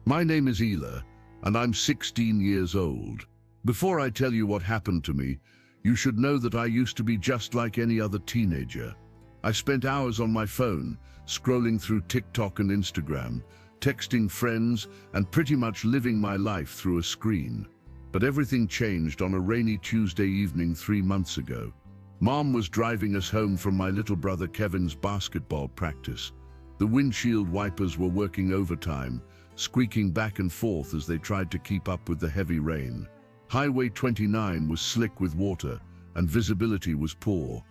My name is Ela, and I'm 16 years old. Before I tell you what happened to me, you should know that I used to be just like any other teenager. I spent hours on my phone, scrolling through TikTok and Instagram, texting friends, and pretty much living my life through a screen. But everything changed on a rainy Tuesday evening 3 months ago. Mom was driving us home from my little brother Kevin's basketball practice. The windshield wipers were working overtime, squeaking back and forth as they tried to keep up with the heavy rain. Highway 29 was slick with water, and visibility was poor.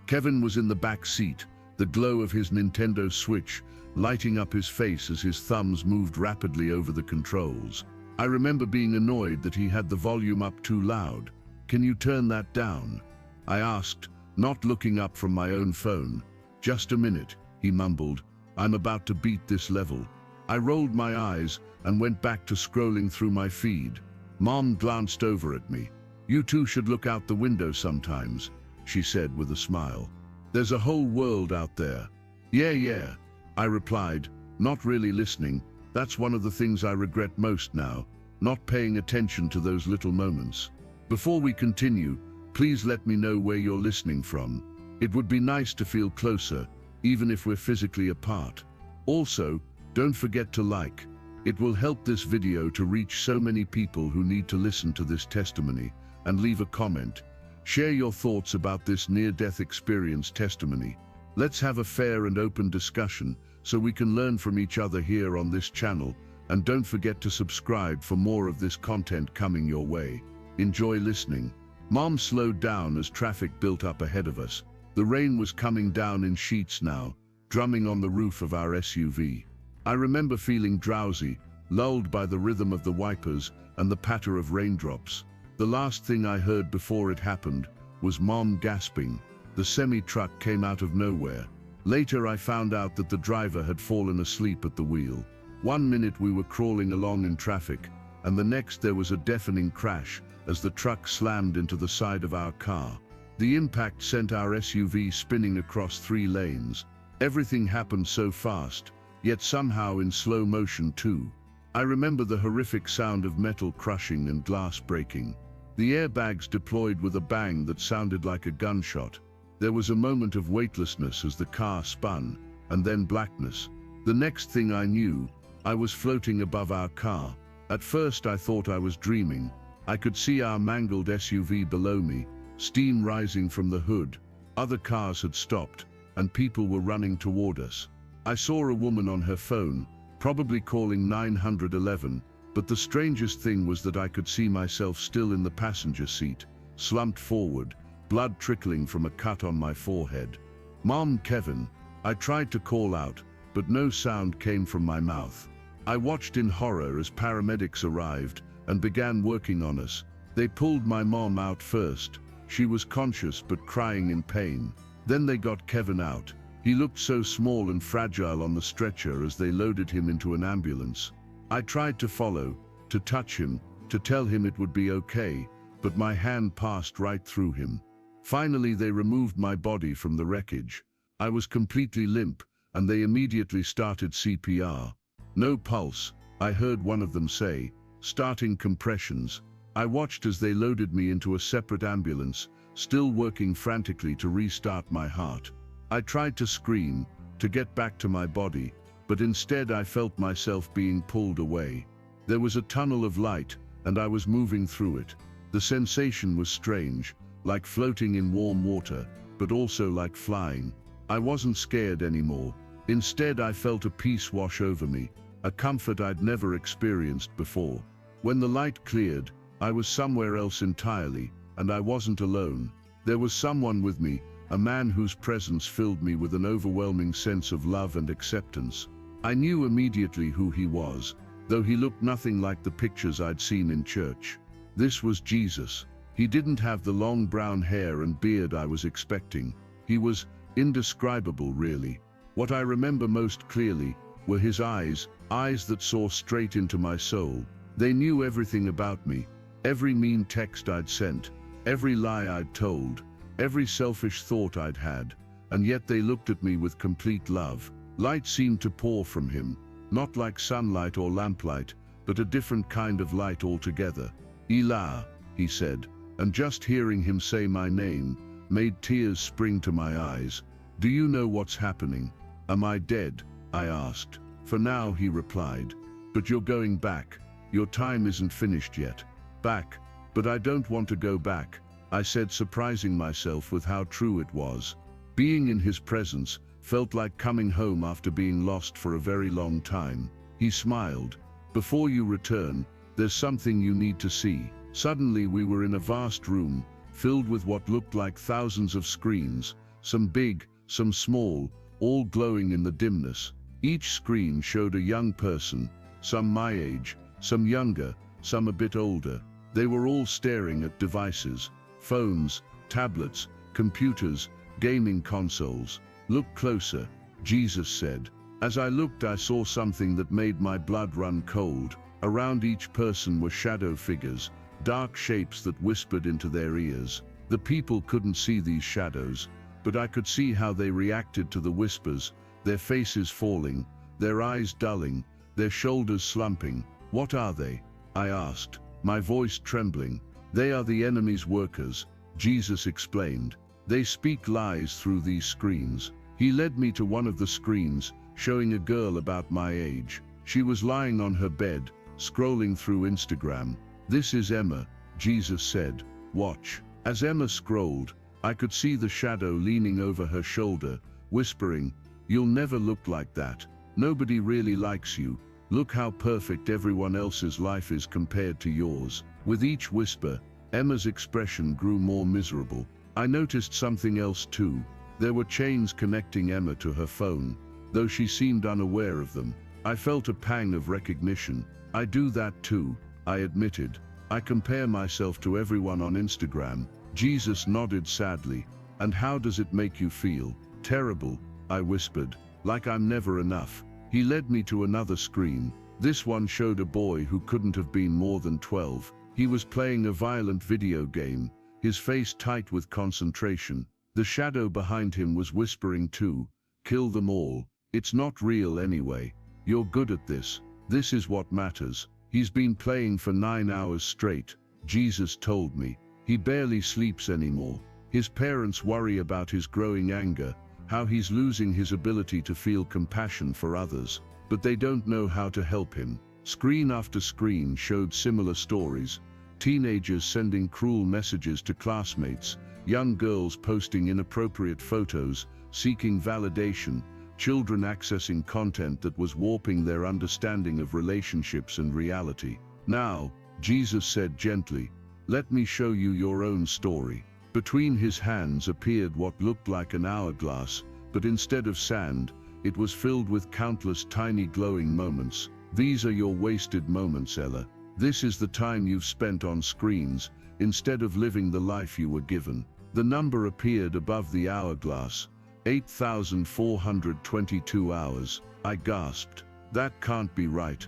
Kevin was in the back seat, the glow of his Nintendo Switch lighting up his face as his thumbs moved rapidly over the controls. I remember being annoyed that he had the volume up too loud. "Can you turn that down?" I asked, not looking up from my own phone. "Just a minute," he mumbled. "I'm about to beat this level." I rolled my eyes and went back to scrolling through my feed. Mom glanced over at me. "You two should look out the window sometimes," she said with a smile. "There's a whole world out there." Yeah, I replied, not really listening. That's one of the things I regret most now, not paying attention to those little moments. Before we continue, please let me know where you're listening from. It would be nice to feel closer, even if we're physically apart. Also, don't forget to like. It will help this video to reach so many people who need to listen to this testimony, and leave a comment. Share your thoughts about this near-death experience testimony. Let's have a fair and open discussion so we can learn from each other here on this channel, and don't forget to subscribe for more of this content coming your way. Enjoy listening. Mom slowed down as traffic built up ahead of us. The rain was coming down in sheets now, drumming on the roof of our SUV. I remember feeling drowsy, lulled by the rhythm of the wipers and the patter of raindrops. The last thing I heard before it happened was Mom gasping. The semi-truck came out of nowhere. Later I found out that the driver had fallen asleep at the wheel. 1 minute we were crawling along in traffic, and the next there was a deafening crash as the truck slammed into the side of our car. The impact sent our SUV spinning across 3 lanes. Everything happened so fast, yet somehow in slow motion too. I remember the horrific sound of metal crushing and glass breaking. The airbags deployed with a bang that sounded like a gunshot. There was a moment of weightlessness as the car spun, and then blackness. The next thing I knew, I was floating above our car. At first I thought I was dreaming. I could see our mangled SUV below me, steam rising from the hood. Other cars had stopped, and people were running toward us. I saw a woman on her phone, probably calling 911, but the strangest thing was that I could see myself still in the passenger seat, slumped forward, blood trickling from a cut on my forehead. "Mom, Kevin," I tried to call out, but no sound came from my mouth. I watched in horror as paramedics arrived and began working on us. They pulled my mom out first. She was conscious but crying in pain. Then they got Kevin out. He looked so small and fragile on the stretcher as they loaded him into an ambulance. I tried to follow, to touch him, to tell him it would be okay, but my hand passed right through him. Finally, they removed my body from the wreckage. I was completely limp, and they immediately started CPR. "No pulse," I heard one of them say, "starting compressions." I watched as they loaded me into a separate ambulance, still working frantically to restart my heart. I tried to scream, to get back to my body, but instead I felt myself being pulled away. There was a tunnel of light, and I was moving through it. The sensation was strange, like floating in warm water, but also like flying. I wasn't scared anymore. Instead, I felt a peace wash over me, a comfort I'd never experienced before. When the light cleared, I was somewhere else entirely, and I wasn't alone. There was someone with me, a man whose presence filled me with an overwhelming sense of love and acceptance. I knew immediately who he was, though he looked nothing like the pictures I'd seen in church. This was Jesus. He didn't have the long brown hair and beard I was expecting. He was indescribable, really. What I remember most clearly were his eyes that saw straight into my soul. They knew everything about me, every mean text I'd sent, every lie I'd told, every selfish thought I'd had, and yet they looked at me with complete love. Light seemed to pour from him, not like sunlight or lamplight, but a different kind of light altogether. Eli, he said, and just hearing him say my name made tears spring to my eyes. Do you know what's happening? Am I dead? I asked. For now, he replied. But you're going back. Your time isn't finished yet. Back? But I don't want to go back, I said, surprising myself with how true it was. Being in his presence felt like coming home after being lost for a very long time. He smiled. Before you return, there's something you need to see. Suddenly we were in a vast room, filled with what looked like thousands of screens, some big, some small, all glowing in the dimness. Each screen showed a young person, some my age, some younger, some a bit older. They were all staring at devices, phones, tablets, computers, gaming consoles. Look closer, Jesus said. As I looked, I saw something that made my blood run cold. Around each person were shadow figures, dark shapes that whispered into their ears. The people couldn't see these shadows, but I could see how they reacted to the whispers, their faces falling, their eyes dulling, their shoulders slumping. What are they? I asked, my voice trembling. They are the enemy's workers, Jesus explained. They speak lies through these screens. He led me to one of the screens, showing a girl about my age. She was lying on her bed, scrolling through Instagram. This is Emma, Jesus said. Watch. As Emma scrolled, I could see the shadow leaning over her shoulder, whispering, you'll never look like that. Nobody really likes you. Look how perfect everyone else's life is compared to yours. With each whisper, Emma's expression grew more miserable. I noticed something else too. There were chains connecting Emma to her phone, though she seemed unaware of them. I felt a pang of recognition. I do that too, I admitted. I compare myself to everyone on Instagram. Jesus nodded sadly. And how does it make you feel? Terrible, I whispered, like I'm never enough. He led me to another screen. This one showed a boy who couldn't have been more than 12. He was playing a violent video game, his face tight with concentration. The shadow behind him was whispering too, kill them all. It's not real anyway. You're good at this. This is what matters. He's been playing for 9 hours straight, Jesus told me. He barely sleeps anymore. His parents worry about his growing anger, how he's losing his ability to feel compassion for others, but they don't know how to help him. Screen after screen showed similar stories. Teenagers sending cruel messages to classmates, young girls posting inappropriate photos, seeking validation, children accessing content that was warping their understanding of relationships and reality. Now, Jesus said gently, let me show you your own story. Between his hands appeared what looked like an hourglass, but instead of sand, it was filled with countless tiny glowing moments. These are your wasted moments, Ella. This is the time you've spent on screens, instead of living the life you were given. The number appeared above the hourglass, 8,422 hours. I gasped. That can't be right.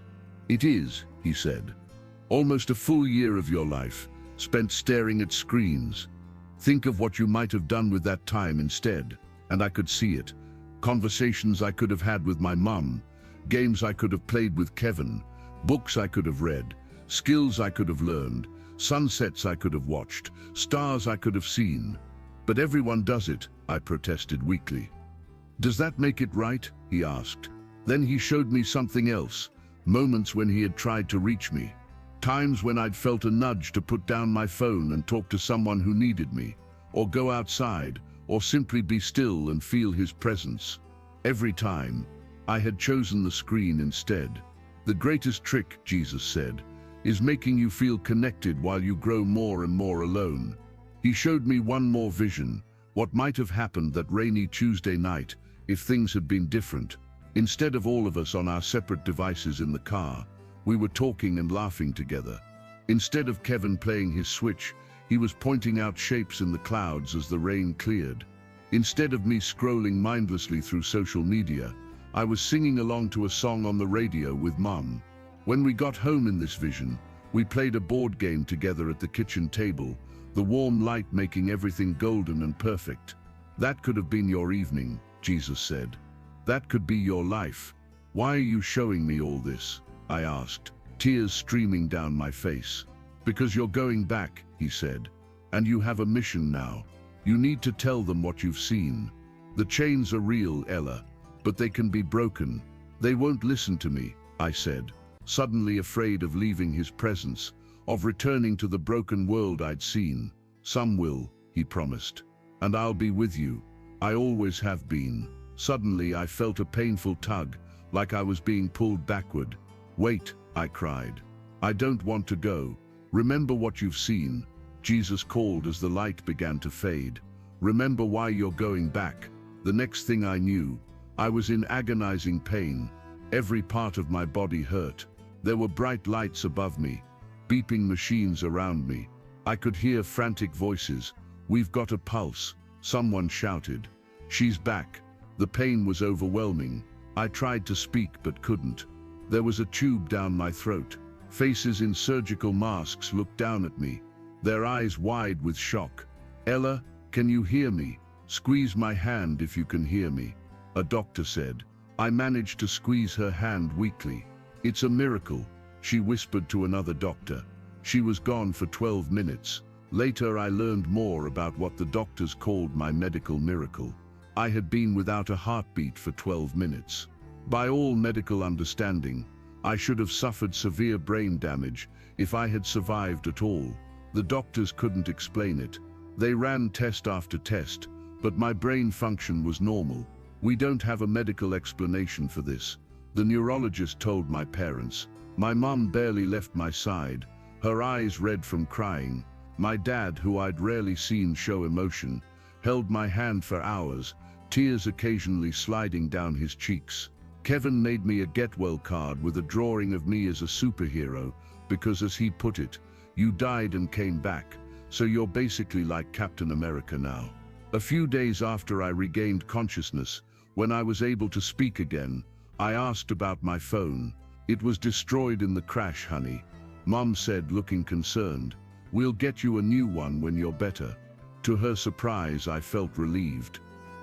It is, he said. Almost a full year of your life, spent staring at screens. Think of what you might have done with that time instead. And I could see it. Conversations I could have had with my mum, games I could have played with Kevin, books I could have read, skills I could have learned, sunsets I could have watched, stars I could have seen. But everyone does it, I protested weakly. Does that make it right? He asked. Then he showed me something else, moments when he had tried to reach me. Times when I'd felt a nudge to put down my phone and talk to someone who needed me, or go outside, or simply be still and feel his presence. Every time, I had chosen the screen instead. The greatest trick, Jesus said, is making you feel connected while you grow more and more alone. He showed me one more vision, what might have happened that rainy Tuesday night if things had been different. Instead of all of us on our separate devices in the car, we were talking and laughing together. Instead of Kevin playing his Switch, he was pointing out shapes in the clouds as the rain cleared. Instead of me scrolling mindlessly through social media, I was singing along to a song on the radio with Mum. When we got home in this vision, we played a board game together at the kitchen table, the warm light making everything golden and perfect. That could have been your evening, Jesus said. That could be your life. Why are you showing me all this? I asked. tears streaming down my face. "Because you're going back," he said, "and you have a mission now. You need to tell them what you've seen. The chains are real, Ella, but they can be broken." "They won't listen to me," I said, suddenly afraid of leaving his presence, of returning to the broken world I'd seen. "Some will," he promised, "and I'll be with you. I always have been." Suddenly I felt a painful tug, like I was being pulled backward. "Wait," I cried. "I don't want to go. Remember what you've seen," Jesus called as the light began to fade. "Remember why you're going back." The next thing I knew, I was in agonizing pain. Every part of my body hurt. There were bright lights above me, beeping machines around me. I could hear frantic voices. "We've got a pulse," someone shouted. "She's back." The pain was overwhelming. I tried to speak but couldn't. There was a tube down my throat. Faces in surgical masks looked down at me, their eyes wide with shock. "Ella, can you hear me? Squeeze my hand if you can hear me," a doctor said. I managed to squeeze her hand weakly. "It's a miracle," she whispered to another doctor. She was gone for 12 minutes. Later I learned more about what the doctors called my medical miracle. I had been without a heartbeat for 12 minutes. By all medical understanding, I should have suffered severe brain damage if I had survived at all. The doctors couldn't explain it. They ran test after test, but my brain function was normal. "We don't have a medical explanation for this," the neurologist told my parents. My mum barely left my side, her eyes red from crying. My dad, who I'd rarely seen show emotion, held my hand for hours, tears occasionally sliding down his cheeks. Kevin made me a get-well card with a drawing of me as a superhero, because as he put it, "You died and came back, so you're basically like Captain America now." A few days after I regained consciousness, when I was able to speak again, I asked about my phone. "It was destroyed in the crash, honey," Mom said, looking concerned. "We'll get you a new one when you're better." To her surprise, I felt relieved.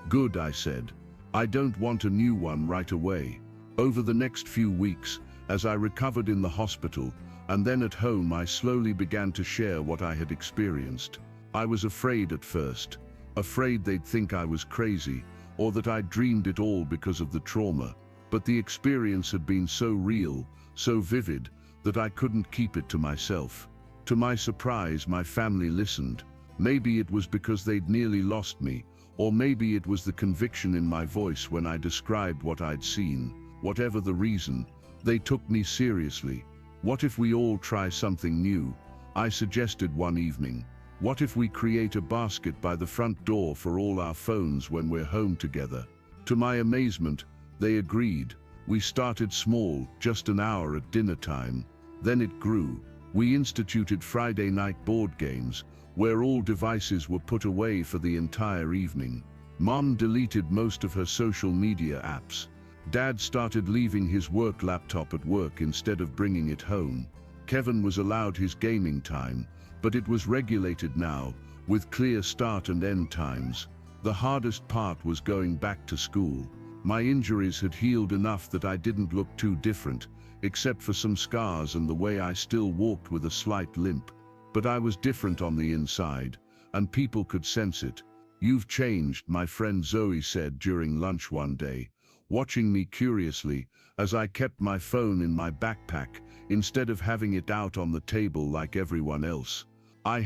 "Good," I said. "I don't want a new one right away." Over the next few weeks, as I recovered in the hospital, and then at home, I slowly began to share what I had experienced. I was afraid at first, afraid they'd think I was crazy, or that I'd dreamed it all because of the trauma. But the experience had been so real, so vivid, that I couldn't keep it to myself. To my surprise, my family listened. Maybe it was because they'd nearly lost me, or maybe it was the conviction in my voice when I described what I'd seen. Whatever the reason, they took me seriously. "What if we all try something new?" I suggested one evening. "What if we create a basket by the front door for all our phones when we're home together?" To my amazement, they agreed. We started small, just an hour at dinner time. Then it grew. We instituted Friday night board games, where all devices were put away for the entire evening. Mom deleted most of her social media apps. Dad started leaving his work laptop at work instead of bringing it home. Kevin was allowed his gaming time, but it was regulated now, with clear start and end times. The hardest part was going back to school. My injuries had healed enough that I didn't look too different, except for some scars and the way I still walked with a slight limp. But I was different on the inside, and people could sense it. "You've changed," my friend Zoe said during lunch one day, watching me curiously as I kept my phone in my backpack instead of having it out on the table like everyone else. I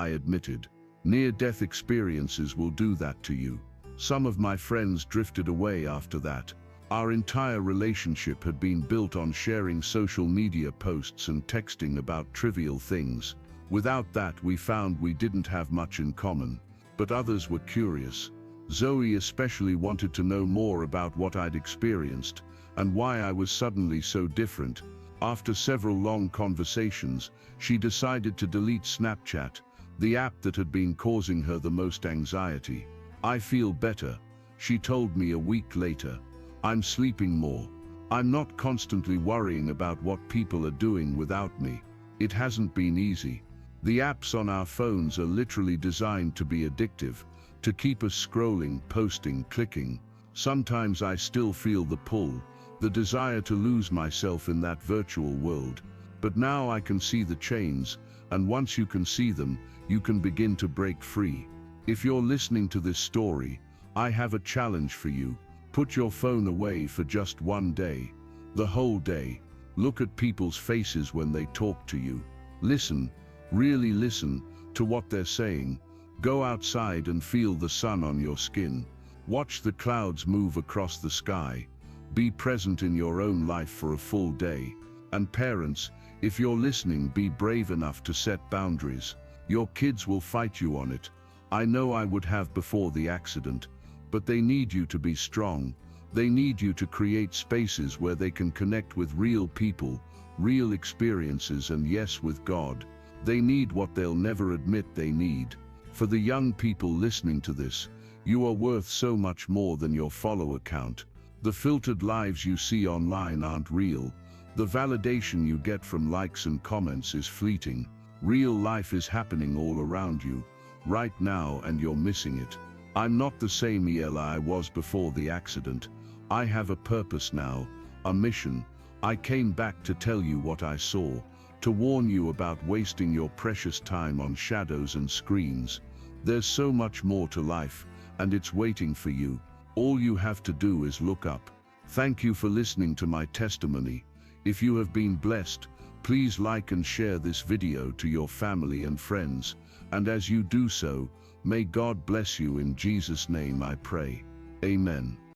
admitted. Near-death experiences will do that to you. Some of my friends drifted away after that. Our entire relationship had been built on sharing social media posts and texting about trivial things. Without that, we found we didn't have much in common, but others were curious. Zoe especially wanted to know more about what I'd experienced and why I was suddenly so different. After several long conversations, she decided to delete Snapchat, the app that had been causing her the most anxiety. "I feel better," she told me a week later. "I'm sleeping more. I'm not constantly worrying about what people are doing without me." It hasn't been easy. The apps on our phones are literally designed to be addictive, to keep us scrolling, posting, clicking. Sometimes I still feel the pull, the desire to lose myself in that virtual world. But now I can see the chains, and once you can see them, you can begin to break free. If you're listening to this story, I have a challenge for you. Put your phone away for just one day. The whole day. Look at people's faces when they talk to you. Listen, really listen to what they're saying. Go outside and feel the sun on your skin. Watch the clouds move across the sky. Be present in your own life for a full day. And parents, if you're listening, be brave enough to set boundaries. Your kids will fight you on it. I know I would have before the accident, but they need you to be strong. They need you to create spaces where they can connect with real people, real experiences, and yes, with God. They need what they'll never admit they need. For the young people listening to this, you are worth so much more than your follower count. The filtered lives you see online aren't real. The validation you get from likes and comments is fleeting. Real life is happening all around you, right now, and you're missing it. I'm not the same Ella I was before the accident. I have a purpose now, a mission. I came back to tell you what I saw, to warn you about wasting your precious time on shadows and screens. There's so much more to life, and it's waiting for you. All you have to do is look up. Thank you for listening to my testimony. If you have been blessed, please like and share this video to your family and friends. And as you do so, may God bless you. In Jesus' name I pray. Amen.